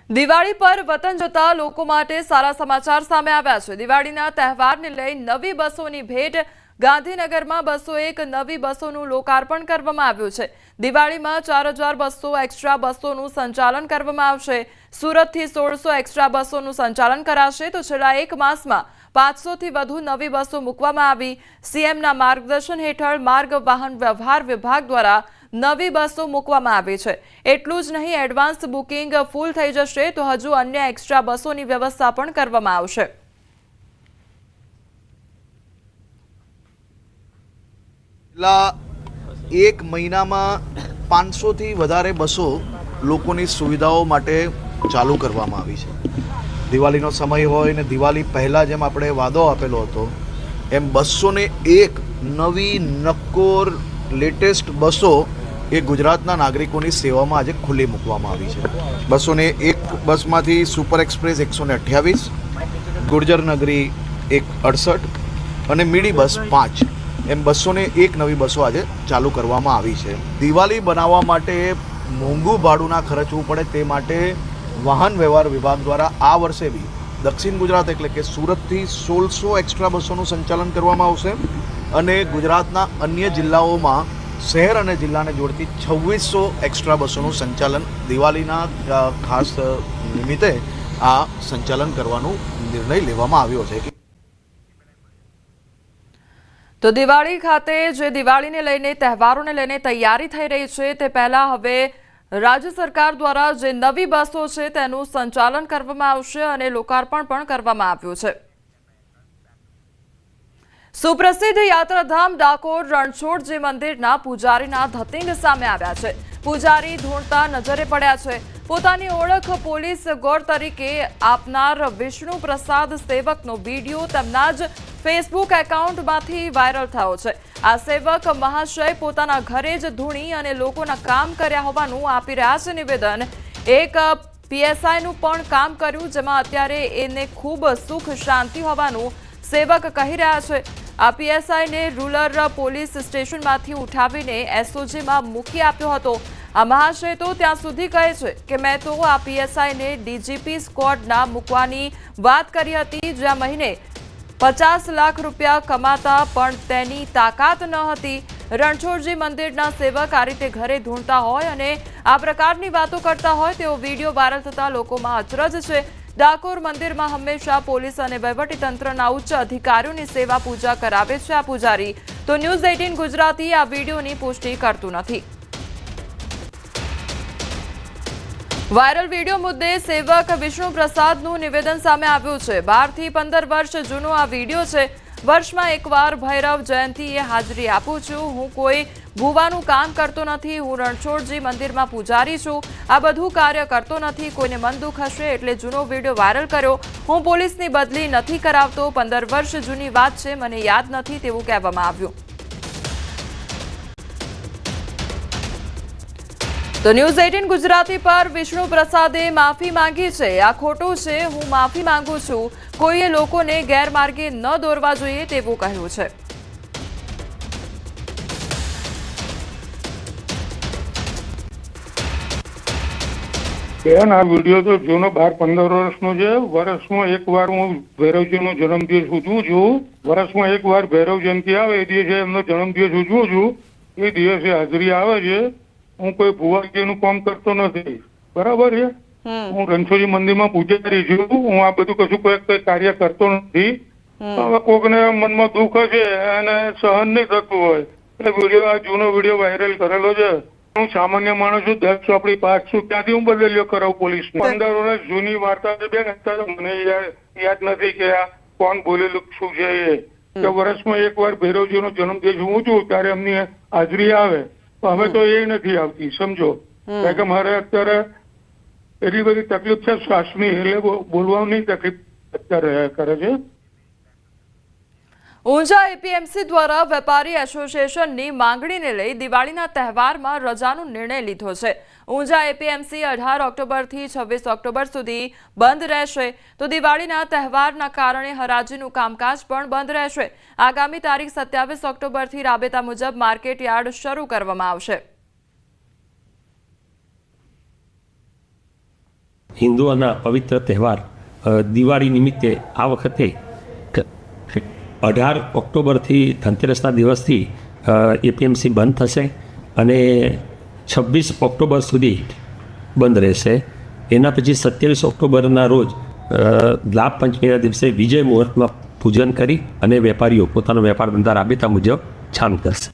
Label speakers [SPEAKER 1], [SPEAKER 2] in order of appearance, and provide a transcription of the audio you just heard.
[SPEAKER 1] દિવાળી પર વતન જતા લોકો માટે સારા સમાચાર સામે આવ્યા છે। દિવાળીના તહેવારને લઈ નવી બસોની ભેટ। ગાંધીનગરમાં 201 નવી બસોનું લોકાર્પણ કરવામાં આવ્યું છે। દિવાળીમાં 4000 બસો એક્સ્ટ્રા બસોનું સંચાલન કરવામાં આવશે। સુરતથી 1600 એક્સ્ટ્રા બસોનું સંચાલન કરાશે તો છેલ્લા એક માસમાં 500 થી વધુ નવી બસો મૂકવામાં આવી। સીએમના માર્ગદર્શન હેઠળ માર્ગ વાહન વ્યવહાર વિભાગ દ્વારા નવી બસો મૂકવામાં આવી છે। એટલું જ નહીં, એડવાન્સ બુકિંગ ફૂલ થઈ જશે તો હજુ અન્ય એક્સ્ટ્રા બસોની વ્યવસ્થા પણ કરવામાં આવશે।
[SPEAKER 2] એક મહિનામાં 500 થી વધારે બસો લોકોની સુવિધાઓ માટે ચાલુ કરવામાં આવી છે। દિવાળીનો સમય હોય ને દિવાળી પહેલાં જેમ આપણે વાદો આપેલો હતો એમ 201 નવી નક્કોર લેટેસ્ટ બસો એ ગુજરાતના નાગરિકોની સેવામાં આજે ખુલ્લી મૂકવામાં આવી છે। 201 બસમાંથી સુપર એક્સપ્રેસ 128, ગુર્જર નગરી 168 અને મિડી બસ 5 એમ 201 નવી બસો આજે ચાલુ કરવામાં આવી છે। દિવાળી બનાવવા માટે મોંઘું ભાડું ના ખર્ચવું પડે તે માટે વાહન વ્યવહાર વિભાગ દ્વારા આ વર્ષે બી દક્ષિણ ગુજરાત એટલે કે સુરતથી 1600 એક્સ્ટ્રા બસોનું સંચાલન કરવામાં આવશે અને ગુજરાતના અન્ય જિલ્લાઓમાં શહેર અને જિલ્લાને જોડતી 2600 એક્સ્ટ્રા બસોનું સંચાલન દિવાળીના ખાસ નિમિત્તે આ સંચાલન કરવાનો નિર્ણય લેવામાં આવ્યો છે।
[SPEAKER 1] તો દિવાળી ખાતે જે દિવાળીને લઈને તહેવારોને લઈને તૈયારી થઈ રહી છે તે પહેલા હવે રાજ્ય સરકાર દ્વારા જે નવી બસો છે તેનું સંચાલન કરવામાં આવશે અને લોકાર્પણ પણ કરવામાં આવ્યું છે। સુપ્રસિદ્ધ યાત્રાધામ ડાકોર રણછોડજી મંદિરના પૂજારીના ધતિંગ સામે આવ્યા છે। પૂજારી ધૂણતા નજરે પડ્યા છે। પોતાની ઓળખ પોલીસ ગોળ તરીકે આપનાર વિષ્ણુ પ્રસાદ સેવકનો વિડીયો તેમના જ ફેસબુક એકાઉન્ટમાંથી વાયરલ થયો છે। આ સેવક મહાશય પોતાના ઘરે જ ધૂણી અને લોકોના કામ કર્યા હોવાનું આપી રહ્યા છે નિવેદન। એક પીએસઆઈનું પણ કામ કર્યું જેમાં અત્યારે એને ખૂબ સુખ શાંતિ હોવાનું સેવક કહી રહ્યા છે। આ પીએસઆઈને રૂરલ પોલીસ સ્ટેશનમાંથી ઉઠાવીને એસઓજીમાં મૂકી આપ્યો હતો। આ મહાશય તો ત્યાં સુધી કહે છે કે મેં તો આ પીએસઆઈને ડીજીપી સ્ક્વોડના મૂકવાની વાત કરી હતી, જ્યાં મહિને 50 લાખ રૂપિયા કમાતા પણ તેની તાકાત ન હતી। રણછોડજી મંદિરના સેવક આ રીતે ઘરે ધૂણતા હોય અને આ પ્રકારની વાતો કરતા હોય તેવો વિડીયો વાયરલ થતા લોકોમાં અચરજ છે। ડાકોર મંદિરમાં હંમેશા પોલીસ અને વહીવટીતંત્રના ઉચ્ચ અધિકારીઓની સેવા પૂજા કરાવે છે આ પૂજારી। તો ન્યૂઝ 18 ગુજરાતી આ વિડીયોની પુષ્ટિ કરતું નથી। વાયરલ વિડીયો મુદ્દે સેવક વિષ્ણુ પ્રસાદનું નિવેદન સામે આવ્યું છે। 12 થી 15 વર્ષ જૂનો આ વિડીયો છે। વર્ષમાં એકવાર ભૈરવ જયંતીએ હાજરી આપું છું। હું કોઈ ભૂવાનું કામ કરતો નથી। હું રણછોડજી મંદિરમાં પૂજારી છું। આ બધું કાર્ય કરતો નથી। કોઈને મન દુઃખ હશે એટલે જૂનો વિડીયો વાયરલ કર્યો। હું પોલીસની બદલી નથી કરાવતો। 15 વર્ષ જૂની વાત છે, મને યાદ નથી તેવું કહેવામાં આવ્યું। તો ન્યૂઝ 18 ગુજરાતી પર વિષ્ણુ પ્રસાદે માફી માંગી છે। આ ખોટું છે, હું માફી માંગુ છું। કોઈએ લોકોને ગેરમાર્ગે ન દોરવા જોઈએ તેવું કહ્યું છે।
[SPEAKER 3] બેન, આ વિડીયો તો જૂનો 12-15 વર્ષનો છે। વર્ષમાં એકવાર હું ભૈરવજીનો જન્મદિવસ ઉજવું છું। વર્ષમાં એકવાર ભૈરવ જયંતિ આવે એ દિવસે એમનો જન્મદિવસ ઉજવું છું। એ દિવસે હાજરી આવે છે। હું કોઈ ભુવાજીનું કામ કરતો નથી, બરાબર છે। હું રણછોડજી મંદિરમાં પૂજારી છું। હું આ બધું કશું કોઈ કાર્ય કરતો નથી। હવે કોકને મનમાં દુઃખ હશે અને સહન નહીં થતું હોય એટલે વિડીયો, આ જૂનો વિડીયો વાયરલ કરેલો છે। હું સામાન્ય માણસ છું, 10 ચોપડી પાસ છું, ત્યાંથી હું બદલ્યો કરાવું પોલીસ। 15 વર્ષ જૂની વાર્તા છે બેન, અત્યારે મને યાદ નથી કે આ કોણ બોલેલું શું છે એ। કે વર્ષમાં એકવાર ભૈરવજીનો જન્મદિવસ હું છું ત્યારે એમની હાજરી આવે, હવે તો એ નથી આવતી, સમજો। કારણ કે મારે અત્યારે એટલી બધી તકલીફ છે શ્વાસની, એટલે બોલવાની તકલીફ અત્યારે કરે છે।
[SPEAKER 1] ઊંઝા એપીએમસી દ્વારા વેપારી એસોસિએશનની માંગણીને લઈ દિવાળીના તહેવારમાં રજાનો નિર્ણય લીધો છે। ઊંઝા એપીએમસી 18 ઓક્ટોબરથી 26 ઓક્ટોબર સુધી બંધ રહેશે। તો દિવાળીના તહેવારના કારણે હરાજીનું કામકાજ પણ બંધ રહેશે। આગામી તારીખ 27 ઓક્ટોબરથી રાબેતા મુજબ માર્કેટ યાર્ડ શરૂ કરવામાં આવશે।
[SPEAKER 4] હિન્દુઓના પવિત્ર તહેવાર દિવાળી નિમિત્તે આ વખતે 18 ઓક્ટોબરથી ધનતેરસના દિવસથી એપીએમસી બંધ થશે અને 26 ઓક્ટોબર સુધી બંધ રહેશે. એના પછી 27 ઓક્ટોબરના રોજ લાભ પંચમીના દિવસે વિજય મુહૂર્તમાં પૂજન કરી અને વેપારીઓ પોતાનો વેપાર ધંધા રાબેતા મુજબ ચાલુ કરશે.